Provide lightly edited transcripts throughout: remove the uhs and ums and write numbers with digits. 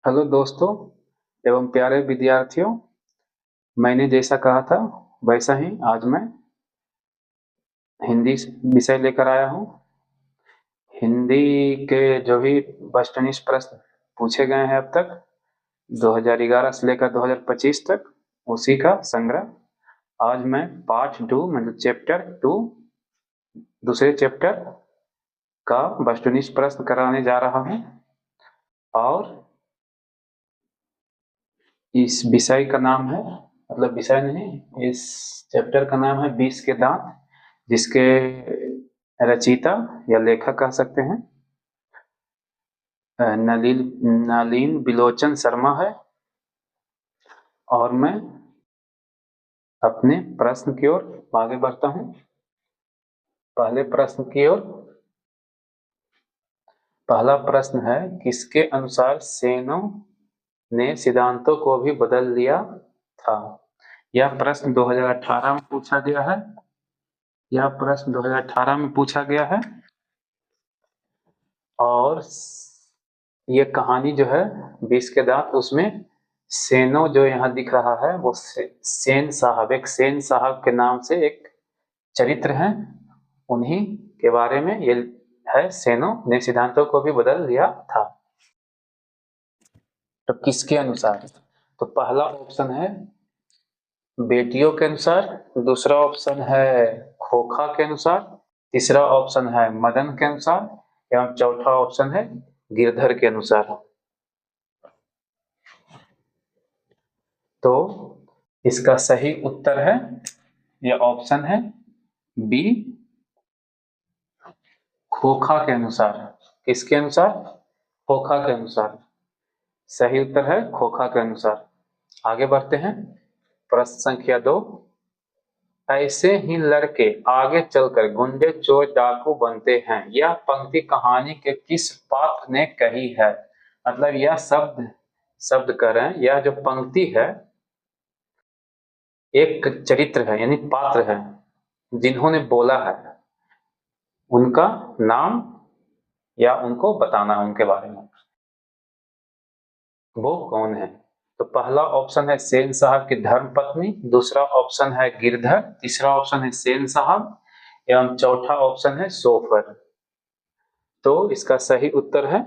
Hello दोस्तों एवं प्यारे विद्यार्थियों। मैंने जैसा कहा था वैसा ही आज मैं हिंदी विषय लेकर आया हूँ। हिंदी के जो भी वस्तुनिष्ठ प्रश्न पूछे गए हैं अब तक 2011 से लेकर 2025 तक, उसी का संग्रह आज मैं पार्ट 2 मतलब चैप्टर 2 दूसरे चैप्टर का वस्तुनिष्ठ प्रश्न कराने जा रहा हूँ। और इस विषय का नाम है, मतलब विषय नहीं, इस चैप्टर का नाम है 20 के दांत, जिसके रचयिता या लेखक कह सकते हैं नलिन नलिन बिलोचन शर्मा है। और मैं अपने प्रश्न की ओर आगे बढ़ता हूँ। पहले प्रश्न की ओर। पहला प्रश्न है, किसके अनुसार सेनों ने सिद्धांतों को भी बदल दिया था? यह प्रश्न 2018 में पूछा गया है। यह प्रश्न 2018 में पूछा गया है। और ये कहानी जो है 20 के दांत, उसमें सेनो जो यहाँ दिख रहा है वो सेन साहब, एक सेन साहब के नाम से एक चरित्र है, उन्हीं के बारे में ये है। सेनो ने सिद्धांतों को भी बदल दिया था। तो किसके अनुसार? तो पहला ऑप्शन है बेटियों के अनुसार, दूसरा ऑप्शन है खोखा के अनुसार, तीसरा ऑप्शन है मदन के अनुसार, एवं चौथा ऑप्शन है गिरधर के अनुसार। तो इसका सही उत्तर है, यह ऑप्शन है बी, खोखा के अनुसार। किसके अनुसार? खोखा के अनुसार। सही उत्तर है खोखा के अनुसार। आगे बढ़ते हैं। प्रश्न संख्या 2। ऐसे ही लड़के आगे चलकर गुंडे चोर डाकू बनते हैं, यह पंक्ति कहानी के किस पात्र ने कही है? मतलब यह शब्द शब्द कह रहे हैं, यह जो पंक्ति है एक चरित्र है, यानी पात्र है, जिन्होंने बोला है उनका नाम या उनको बताना है उनके बारे में, वो कौन है? तो पहला ऑप्शन है सेन साहब की धर्म पत्नी, दूसरा ऑप्शन है गिरधर, तीसरा ऑप्शन है सेन साहब, एवं चौथा ऑप्शन है सोफर। तो इसका सही उत्तर है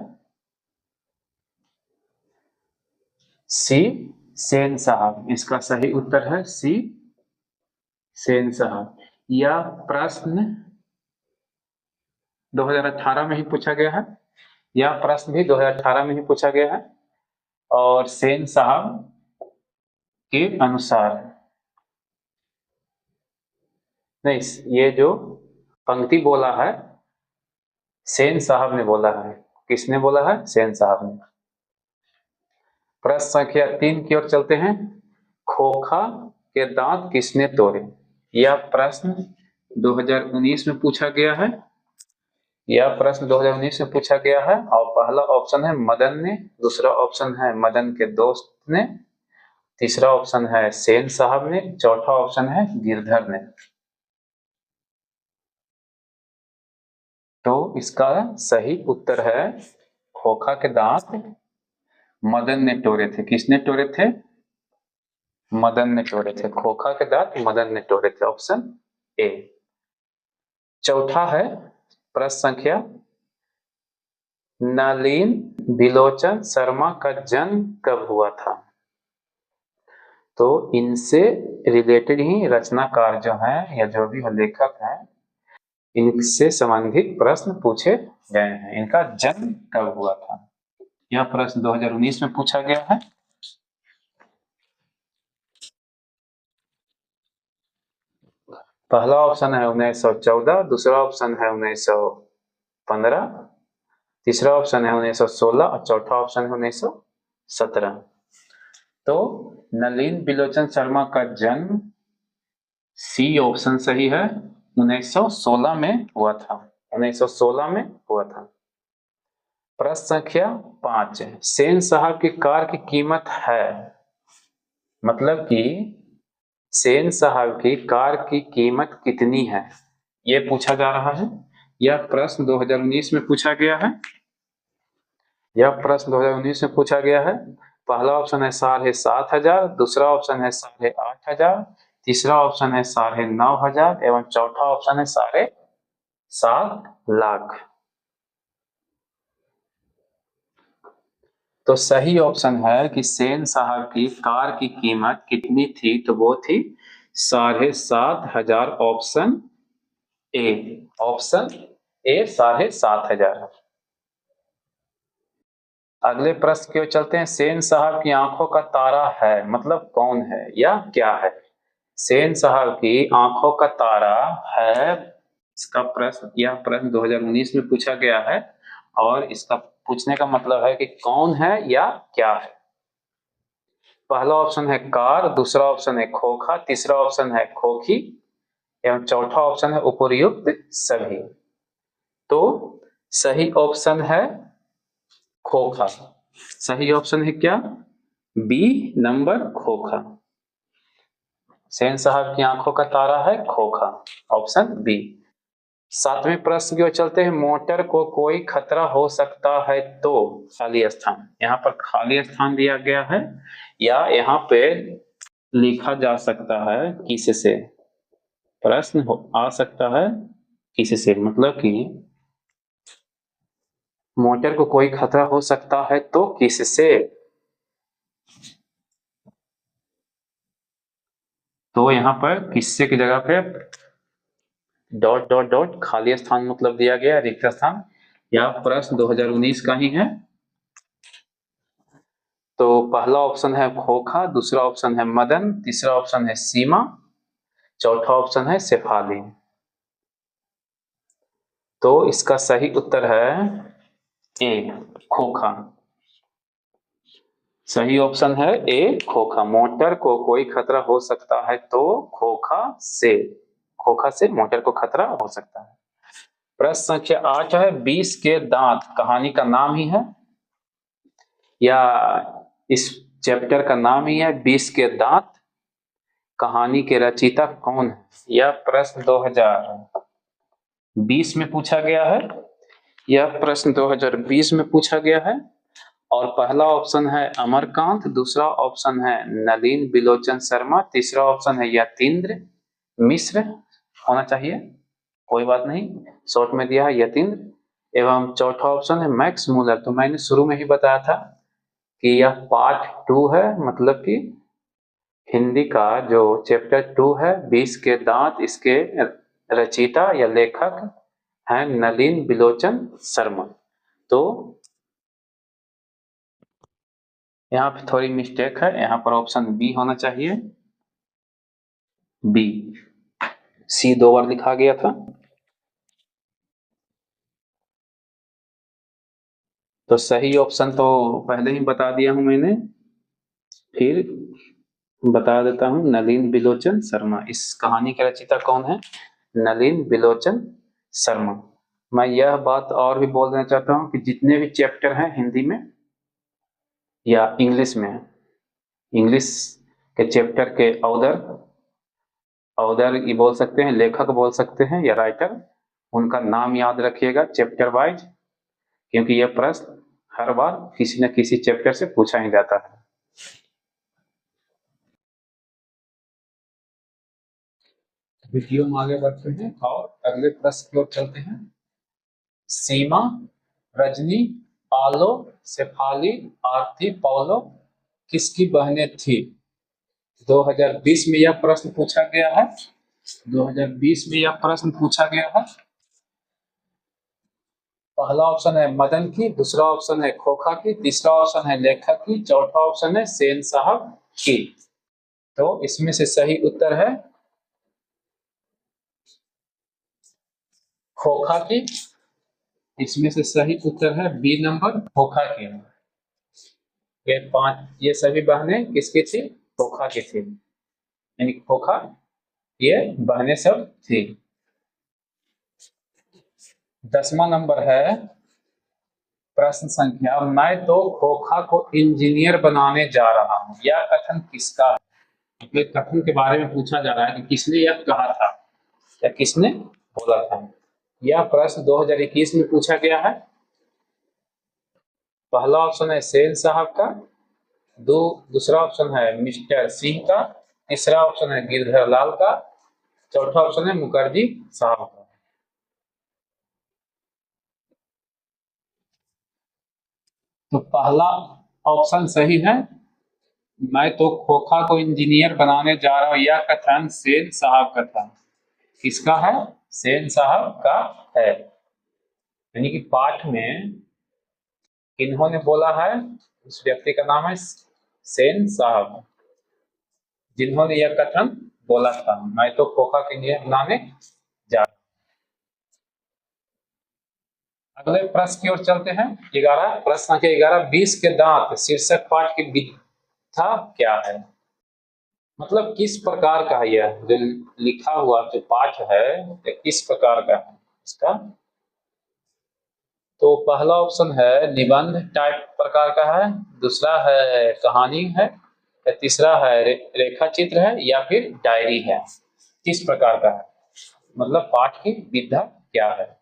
सी, सेन साहब। इसका सही उत्तर है सी, सेन साहब। यह प्रश्न 2018 में ही पूछा गया है। यह प्रश्न भी 2018 में ही पूछा गया है। और सेन साहब के अनुसार नहीं, ये जो पंक्ति बोला है सेन साहब ने बोला है। किसने बोला है? सेन साहब ने। प्रश्न संख्या 3 की ओर चलते हैं। खोखा के दांत किसने तोड़े? यह प्रश्न 2019 में पूछा गया है। यह प्रश्न 2019 में पूछा गया है। और पहला ऑप्शन है मदन ने, दूसरा ऑप्शन है मदन के दोस्त ने, तीसरा ऑप्शन है सेन साहब ने, चौथा ऑप्शन है गिरधर ने। तो इसका सही उत्तर है खोखा के दांत मदन ने तोड़े थे। किसने तोड़े थे? मदन ने तोड़े थे। खोखा के दांत मदन ने तोड़े थे, ऑप्शन ए। चौथा है प्रश्न संख्या, नलिन बिलोचन शर्मा का जन्म कब हुआ था? तो इनसे रिलेटेड ही रचनाकार जो हैं या जो भी लेखक हैं, इनसे संबंधित प्रश्न पूछे गए हैं। इनका जन्म कब हुआ था? यह प्रश्न 2019 में पूछा गया है। पहला ऑप्शन है 1914, दूसरा ऑप्शन है 1915, तीसरा ऑप्शन है 1916 और चौथा ऑप्शन है 1917। तो नलिन बिलोचन शर्मा का जन्म सी ऑप्शन सही है, 1916 में हुआ था। 1916 में हुआ था। प्रश्न संख्या 5। सेन साहब की कार की कीमत है, मतलब कि सेन साहब की कार की कीमत कितनी है, ये पूछा जा रहा है। यह प्रश्न 2019 में पूछा गया है। यह प्रश्न 2019 में पूछा गया है। पहला ऑप्शन है 7,500, दूसरा ऑप्शन है 8,500, तीसरा ऑप्शन है 9,500 एवं चौथा ऑप्शन है 7,50,000। तो सही ऑप्शन है कि सेन साहब की कार की कीमत कितनी थी, तो वो थी 7,500। Option A, option A 7,500। अगले प्रश्न की ओर चलते हैं। सेन साहब की आंखों का तारा है मतलब कौन है या क्या है? सेन साहब की आंखों का तारा है, इसका प्रश्न, यह प्रश्न 2019 में पूछा गया है और इसका पूछने का मतलब है कि कौन है या क्या है। पहला ऑप्शन है कार, दूसरा ऑप्शन है खोखा, तीसरा ऑप्शन है खोखी एवं चौथा ऑप्शन है उपर्युक्त सभी। तो सही ऑप्शन है खोखा। सही ऑप्शन है क्या? बी नंबर, खोखा। सेन साहब की आंखों का तारा है खोखा, ऑप्शन बी। सातवें प्रश्न की ओर चलते हैं। मोटर को कोई खतरा हो सकता है तो, खाली स्थान, यहाँ पर खाली स्थान दिया गया है या यहाँ पे लिखा जा सकता है किससे। प्रश्न आ सकता है किससे, मतलब कि मोटर को कोई खतरा हो सकता है तो किससे। तो यहाँ पर किससे की जगह पे डॉट डॉट डॉट खाली स्थान मतलब दिया गया रिक्त स्थान। यह प्रश्न 2019 का ही है। तो पहला ऑप्शन है खोखा, दूसरा ऑप्शन है मदन, तीसरा ऑप्शन है सीमा, चौथा ऑप्शन है शेफाली। तो इसका सही उत्तर है ए, खोखा। सही ऑप्शन है ए, खोखा। मोटर को कोई खतरा हो सकता है तो खोखा से मोटर को खतरा हो सकता है। प्रश्न संख्या 8 है। 20 के दांत कहानी का नाम ही है या इस चैप्टर का नाम ही है 20 के दांत, कहानी के रचयिता कौन है? यह प्रश्न 2020 में पूछा गया है। यह प्रश्न 2020 में पूछा गया है और पहला ऑप्शन है अमरकांत, दूसरा ऑप्शन है नलिन बिलोचन शर्मा, तीसरा ऑप्शन है यतीन्द्र मिश्र, होना चाहिए, कोई बात नहीं, शॉर्ट में दिया है यतीन्द्र, एवं चौथा ऑप्शन है मैक्स मूलर। तो मैंने शुरू में ही बताया था कि यह पार्ट 2 है, मतलब कि हिंदी का जो चैप्टर 2 है 20 के दांत, इसके रचयिता या लेखक हैं नलिन बिलोचन शर्मा। तो यहाँ पे थोड़ी मिस्टेक है, यहाँ पर ऑप्शन बी होना चाहिए, बी। सी 2 बार लिखा गया था। तो सही ऑप्शन तो पहले ही बता दिया हूं मैंने, फिर बता देता हूं, नलिन बिलोचन शर्मा। इस कहानी के रचयिता कौन है? नलिन बिलोचन शर्मा। मैं यह बात और भी बोल देना चाहता हूं कि जितने भी चैप्टर हैं हिंदी में या इंग्लिश में, इंग्लिश के चैप्टर के ऑथर, ऑथर ये बोल सकते हैं, लेखक बोल सकते हैं या राइटर, उनका नाम याद रखिएगा चैप्टर वाइज, क्योंकि यह प्रश्न हर बार किसी न किसी चैप्टर से पूछा ही जाता है। वीडियो में आगे बढ़ते हैं और अगले प्रश्न की ओर चलते हैं। सीमा, रजनी, आलो, शेफाली, आरती, पौलो किसकी बहनें थी? 2020 में यह प्रश्न पूछा गया है। 2020 में यह प्रश्न पूछा गया है। पहला ऑप्शन है मदन की, दूसरा ऑप्शन है खोखा की, तीसरा ऑप्शन है लेखक की, चौथा ऑप्शन है सेन साहब की। तो इसमें से सही उत्तर है खोखा की। इसमें से सही उत्तर है बी नंबर, खोखा की। ये सभी बहनें किसकी थी? खोखा की थी, यानी खोखा ये बहनें सब थी। 10वां नंबर है। प्रश्न संख्या, मैं तो खोखा को इंजीनियर बनाने जा रहा हूं, यह कथन किसका है? मतलब कथन के बारे में पूछा जा रहा है कि किसने यह कहा था या किसने बोला था। यह प्रश्न 2021 में पूछा गया है। पहला ऑप्शन है सेन साहब का, दूसरा ऑप्शन है मिस्टर सिंह का, तीसरा ऑप्शन है गिरधर लाल का, चौथा ऑप्शन है मुखर्जी साहब का। तो पहला ऑप्शन सही है। मैं तो खोखा को इंजीनियर बनाने जा रहा हूं, यह कथन सेन साहब का था। किसका है? सेन साहब का है। यानी कि पाठ में किन्होंने बोला है? उस व्यक्ति का नाम है सेन साहब, जिन्होंने यह कथन बोला था, मैं तो खोखा के लिए बनाने जा। अगले प्रश्न की ओर चलते हैं। 11 प्रश्न संख्या 11, 20 के दांत शीर्षक पाठ की विधा क्या है? मतलब किस प्रकार का है यह जो लिखा हुआ जो पाठ है, यह किस प्रकार का है इसका? तो पहला ऑप्शन है निबंध टाइप प्रकार का है, दूसरा है कहानी है, या तीसरा है रेखा चित्र है, या फिर डायरी है। किस प्रकार का है, मतलब पाठ की विधा क्या है?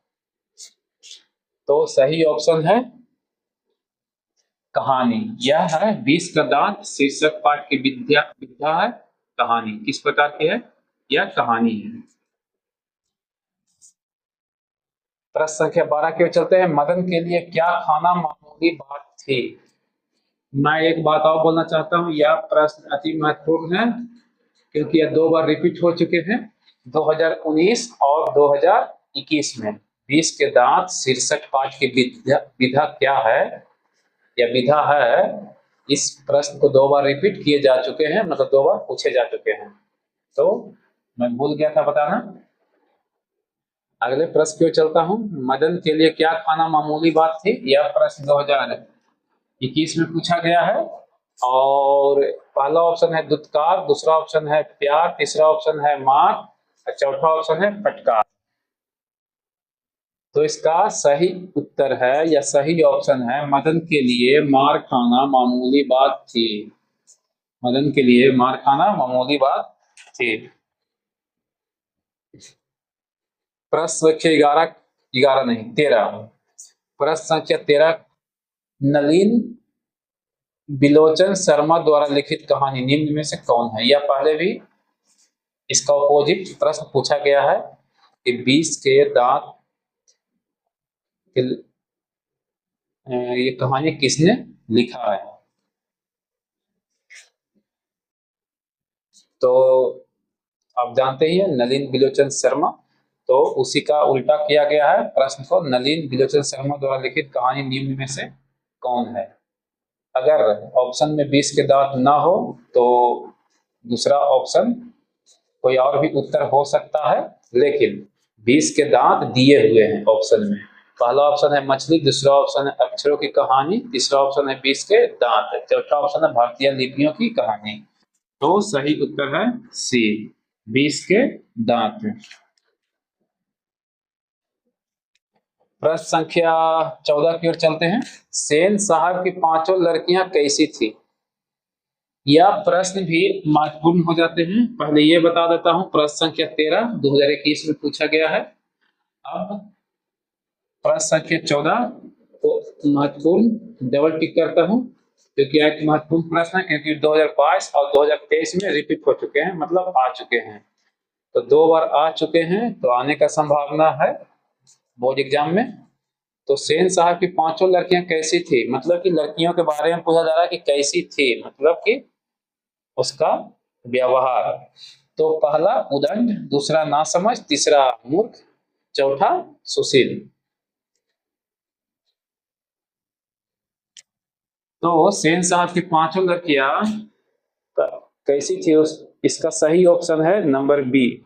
तो सही ऑप्शन है कहानी। यह है 20 का दांत शीर्षक पाठ की विधा विधा है कहानी। किस प्रकार की है? यह कहानी है। प्रश्न संख्या 12 की ओर चलते हैं। मदन के लिए क्या खाना मामूली बात थी? मैं एक बात और बोलना चाहता हूँ, यह प्रश्न अति महत्वपूर्ण है क्योंकि यह 2 बार रिपीट हो चुके हैं, 2019 और 2021 में। 20 के दांत शीर्षक पाठ की विधा विधा क्या है, यह विधा है। इस प्रश्न को 2 बार रिपीट किए जा चुके हैं, मतलब 2 बार पूछे जा चुके हैं। तो मैं भूल गया था बताना। अगले प्रश्न की ओर चलता हूँ। मदन के लिए क्या खाना मामूली बात थी? यह प्रश्न 2021 में पूछा गया है। और पहला ऑप्शन है दुत्कार, दूसरा ऑप्शन है प्यार, तीसरा ऑप्शन है मार, और चौथा ऑप्शन है फटकार। तो इसका सही उत्तर है या सही ऑप्शन है, मदन के लिए मार खाना मामूली बात थी। मदन के लिए मार खाना मामूली बात थी। प्रश्न संख्या 11, 11 नहीं 13, प्रश्न संख्या 13, नलिन बिलोचन शर्मा द्वारा लिखित कहानी निम्न में से कौन है? यह पहले भी इसका अपोजिट प्रश्न पूछा गया है कि 20 के दांत ये कहानी किसने लिखा है? तो आप जानते ही हैं नलिन बिलोचन शर्मा। तो उसी का उल्टा किया गया है प्रश्न को, नलिन बिलोचन शर्मा द्वारा लिखित कहानी निम्न में से कौन है? अगर ऑप्शन में 20 के दांत ना हो तो दूसरा ऑप्शन कोई और भी उत्तर हो सकता है, लेकिन 20 के दांत दिए हुए हैं ऑप्शन में। पहला ऑप्शन है मछली, दूसरा ऑप्शन है अक्षरों की कहानी, तीसरा ऑप्शन है 20 के दांत, चौथा ऑप्शन है भारतीय लिपियों की कहानी। तो सही उत्तर है सी, 20 के दांत। प्रश्न संख्या 14 की ओर चलते हैं। सेन साहब की पांचों लड़कियां कैसी थी? यह प्रश्न भी महत्वपूर्ण हो जाते हैं। पहले ये बता देता हूं, प्रश्न संख्या 13 2021 में पूछा गया है। अब प्रश्न संख्या 14 को महत्वपूर्ण डबल टिक करता हूं क्योंकि एक महत्वपूर्ण प्रश्न है, क्योंकि 2022 और 2023 में रिपीट हो चुके हैं, मतलब आ चुके हैं। तो 2 बार आ चुके हैं तो आने का संभावना है बोर्ड एग्जाम में। तो सेन साहब की पांचों लड़कियां कैसी थी, मतलब कि लड़कियों के बारे में पूछा जा रहा है कि कैसी थी, मतलब कि उसका व्यवहार। तो पहला उदंड, दूसरा नासमझ, तीसरा मूर्ख, चौथा सुशील। तो सेन साहब की पांचों लड़कियां कैसी थी, उस इसका सही ऑप्शन है नंबर बी,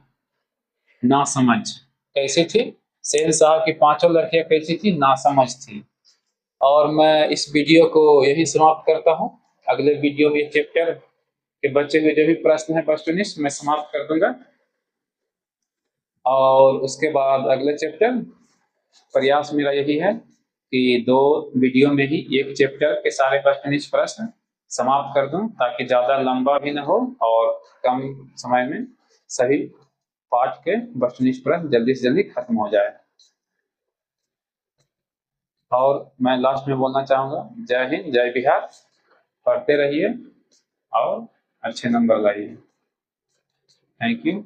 नासमझ। कैसी थी? सेन साहब की पांचों लड़कियां कैसी थी? नासमझ थी। और मैं इस वीडियो को यही समाप्त करता हूं। अगले वीडियो में चैप्टर के बचे हुए जो भी प्रश्न है वस्तुनिष्ठ मैं समाप्त कर दूंगा, और उसके बाद अगले चैप्टर, प्रयास मेरा यही है कि 2 वीडियो में ही एक चैप्टर के सारे वस्तुनिष्ठ प्रश्न समाप्त कर दूं, ताकि ज्यादा लंबा भी न हो और कम समय में सभी पाठ के वस्तुनिष्ठ प्रश्न जल्दी से जल्दी खत्म हो जाए। और मैं लास्ट में बोलना चाहूँगा, जय हिंद, जय बिहार। पढ़ते रहिए और अच्छे नंबर लाइए। Thank you.